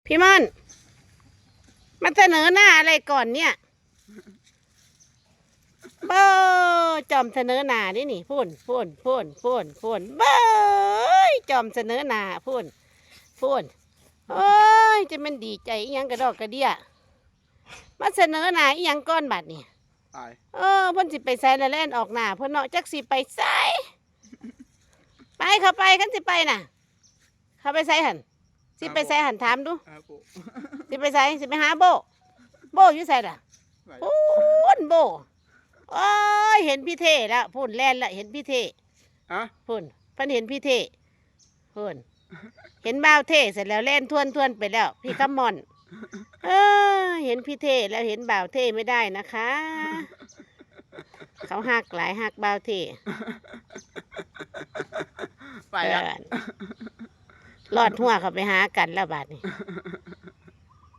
พี่ม่อนมาเสนอหน้าอะไรก่อนเนี่ยเบ้อจอมเสนอหน้าดินี่พูนเบ้อจอมเสนอหน้าพูนโอ้ยจะมันดีใจอีหยังกระดอกกระเดียมาเสนอหน้าอีหยังก้อนบัดนี่เพิ่นสิไปไสละแล่นออกหน้าเพิ่นเนาะจักสิไปไสไปเข้าไปกันสิไปน่ะเข้าไปไสหั่นสิไปไสหั่นถามดูสิไปไสสิไปหาโบอยู่ไสล่ะพูนโบโอ้ยเห็นพี่เท่แล้วพูนแล่นละเห็นพี่เท่พูนเพิ่นเห็นพี่เท่พูนเห็นบ่าวเท่เสร็จแล้วแล่นทวนไปแล้วพี่คำมอนเห็นพี่เท่แล้วเห็นบ่าวเท่ไม่ได้นะคะเขาหักหลายหักบ่าวเท่ไปแล้วรอดหัวเขาไปหากันแล้วบาดนี้